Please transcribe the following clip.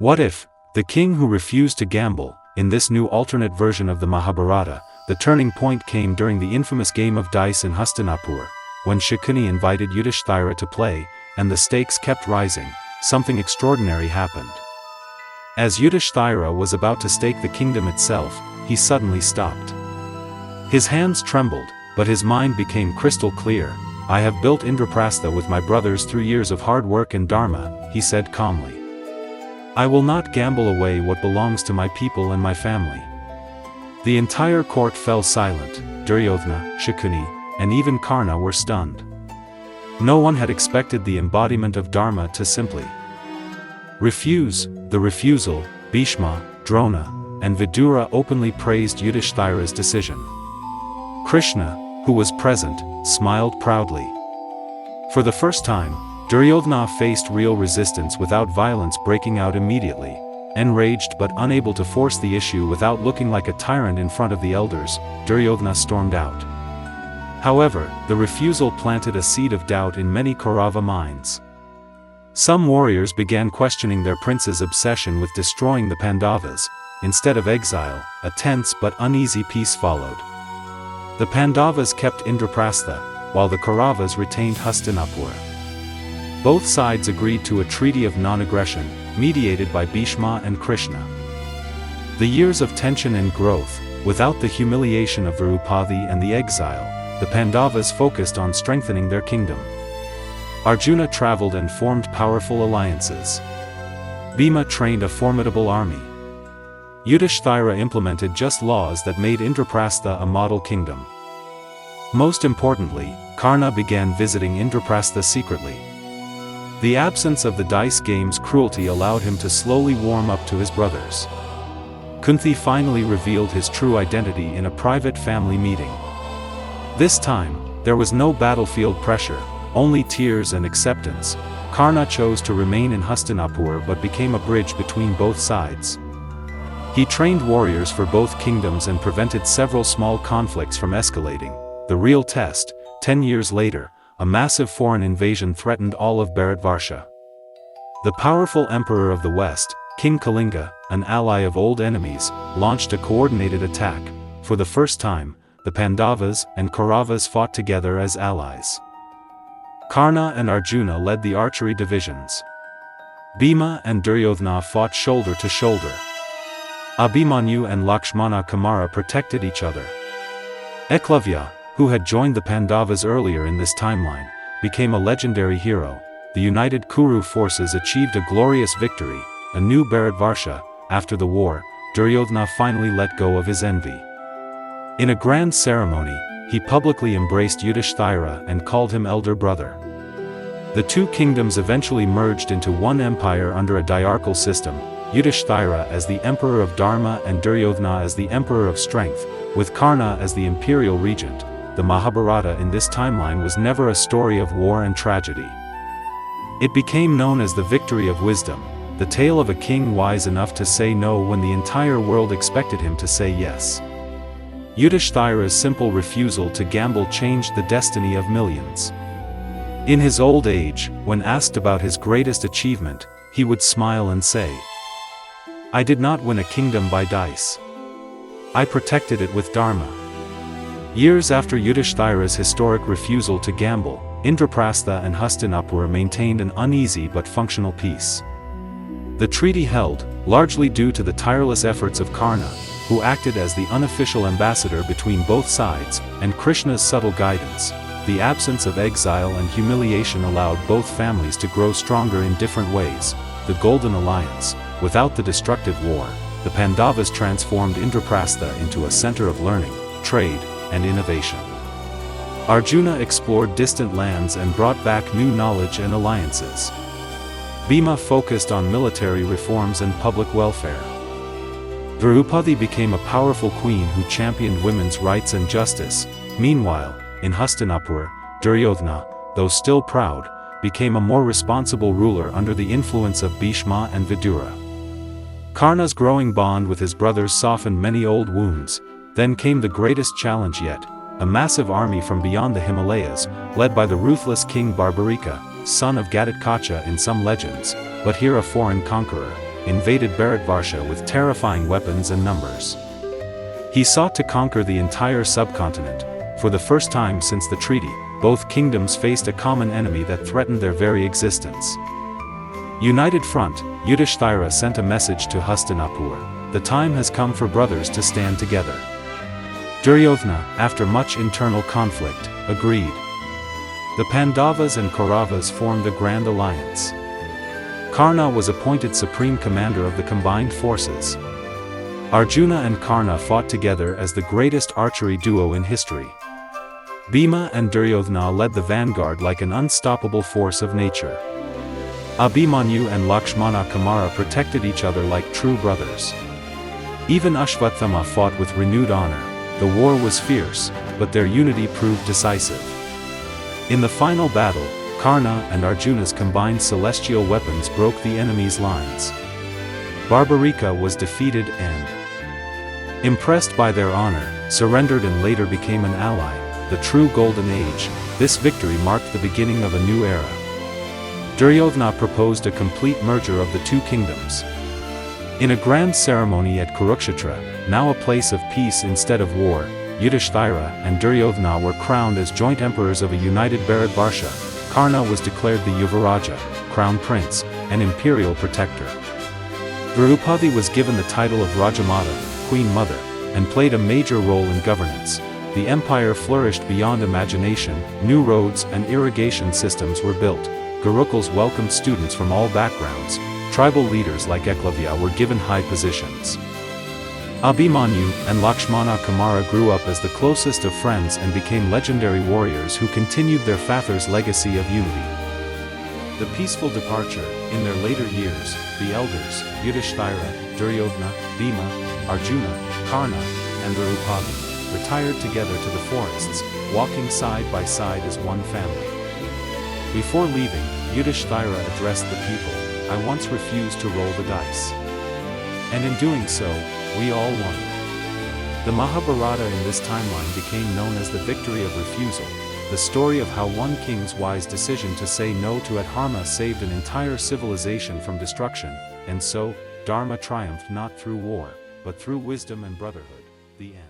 What if, the king who refused to gamble? In this new alternate version of the Mahabharata, the turning point came during the infamous game of dice in Hastinapur, when Shakuni invited Yudhishthira to play, and the stakes kept rising. Something extraordinary happened. As Yudhishthira was about to stake the kingdom itself, he suddenly stopped. His hands trembled, but his mind became crystal clear. "I have built Indraprastha with my brothers through years of hard work and dharma," he said calmly. "I will not gamble away what belongs to my people and my family." The entire court fell silent. Duryodhana, Shakuni, and even Karna were stunned. No one had expected the embodiment of dharma to simply refuse. The refusal, Bhishma, Drona, and Vidura openly praised Yudhishthira's decision. Krishna, who was present, smiled proudly. For the first time, Duryodhana faced real resistance without violence breaking out immediately. Enraged but unable to force the issue without looking like a tyrant in front of the elders, Duryodhana stormed out. However, the refusal planted a seed of doubt in many Kaurava minds. Some warriors began questioning their prince's obsession with destroying the Pandavas. Instead of exile, a tense but uneasy peace followed. The Pandavas kept Indraprastha, while the Kauravas retained Hastinapur. Both sides agreed to a treaty of non-aggression, mediated by Bhishma and Krishna. The years of tension and growth, without the humiliation of Virupati and the exile, the Pandavas focused on strengthening their kingdom. Arjuna traveled and formed powerful alliances. Bhima trained a formidable army. Yudhishthira implemented just laws that made Indraprastha a model kingdom. Most importantly, Karna began visiting Indraprastha secretly. The absence of the dice game's cruelty allowed him to slowly warm up to his brothers. Kunti finally revealed his true identity in a private family meeting. This time, there was no battlefield pressure, only tears and acceptance. Karna chose to remain in Hastinapur but became a bridge between both sides. He trained warriors for both kingdoms and prevented several small conflicts from escalating. The real test, 10 years later, a massive foreign invasion threatened all of Bharatvarsha. The powerful emperor of the West, King Kalinga, an ally of old enemies, launched a coordinated attack. For the first time, the Pandavas and Kauravas fought together as allies. Karna and Arjuna led the archery divisions. Bhima and Duryodhana fought shoulder to shoulder. Abhimanyu and Lakshmana Kumara protected each other. Eklavya, who had joined the Pandavas earlier in this timeline, became a legendary hero. The united Kuru forces achieved a glorious victory, a new Bharatvarsha. After the war, Duryodhana finally let go of his envy. In a grand ceremony, he publicly embraced Yudhishthira and called him elder brother. The two kingdoms eventually merged into one empire under a diarchal system, Yudhishthira as the emperor of Dharma and Duryodhana as the emperor of strength, with Karna as the imperial regent. The Mahabharata in this timeline was never a story of war and tragedy. It became known as the victory of wisdom, the tale of a king wise enough to say no when the entire world expected him to say yes. Yudhishthira's simple refusal to gamble changed the destiny of millions. In his old age, when asked about his greatest achievement, he would smile and say, "I did not win a kingdom by dice. I protected it with dharma." Years after Yudhishthira's historic refusal to gamble, Indraprastha and Hastinapur maintained an uneasy but functional peace. The treaty held, largely due to the tireless efforts of Karna, who acted as the unofficial ambassador between both sides, and Krishna's subtle guidance. The absence of exile and humiliation allowed both families to grow stronger in different ways. The Golden Alliance. Without the destructive war, the Pandavas transformed Indraprastha into a center of learning, trade, and innovation. Arjuna explored distant lands and brought back new knowledge and alliances. Bhima focused on military reforms and public welfare. Virupati became a powerful queen who championed women's rights and justice. Meanwhile, in Hastinapur, Duryodhana, though still proud, became a more responsible ruler under the influence of Bhishma and Vidura. Karna's growing bond with his brothers softened many old wounds. Then came the greatest challenge yet, a massive army from beyond the Himalayas, led by the ruthless king Barbarika, son of Gatotkacha in some legends, but here a foreign conqueror. invaded Bharatvarsha with terrifying weapons and numbers. He sought to conquer the entire subcontinent. For the first time since the treaty, both kingdoms faced a common enemy that threatened their very existence. United front, Yudhishthira sent a message to Hastinapur. The time has come for brothers to stand together. Duryodhana, after much internal conflict, agreed. The Pandavas and Kauravas formed a grand alliance. Karna was appointed supreme commander of the combined forces. Arjuna and Karna fought together as the greatest archery duo in history. Bhima and Duryodhana led the vanguard like an unstoppable force of nature. Abhimanyu and Lakshmana Kumara protected each other like true brothers. Even Ashvathama fought with renewed honor. The war was fierce, but their unity proved decisive. In the final battle, Karna and Arjuna's combined celestial weapons broke the enemy's lines. Barbarika was defeated and, impressed by their honor, surrendered and later became an ally, the true golden age. This victory marked the beginning of a new era. Duryodhana proposed a complete merger of the two kingdoms. In a grand ceremony at Kurukshetra, now a place of peace instead of war, Yudhishthira and Duryodhana were crowned as joint emperors of a united Bharatvarsha. Karna was declared the Yuvaraja, crown prince, and imperial protector. Draupadi was given the title of Rajamata, queen mother, and played a major role in governance. The empire flourished beyond imagination. New roads and irrigation systems were built. Gurukuls welcomed students from all backgrounds. Tribal leaders like Eklavya were given high positions. Abhimanyu and Lakshmana Kumara grew up as the closest of friends and became legendary warriors who continued their father's legacy of unity. The peaceful departure. In their later years, the elders, Yudhishthira, Duryodhana, Bhima, Arjuna, Karna, and Draupadi, retired together to the forests, walking side by side as one family. Before leaving, Yudhishthira addressed the people. I once refused to roll the dice. And in doing so, we all won. The Mahabharata in this timeline became known as the victory of refusal, the story of how one king's wise decision to say no to adharma saved an entire civilization from destruction, and so, Dharma triumphed not through war, but through wisdom and brotherhood. The end.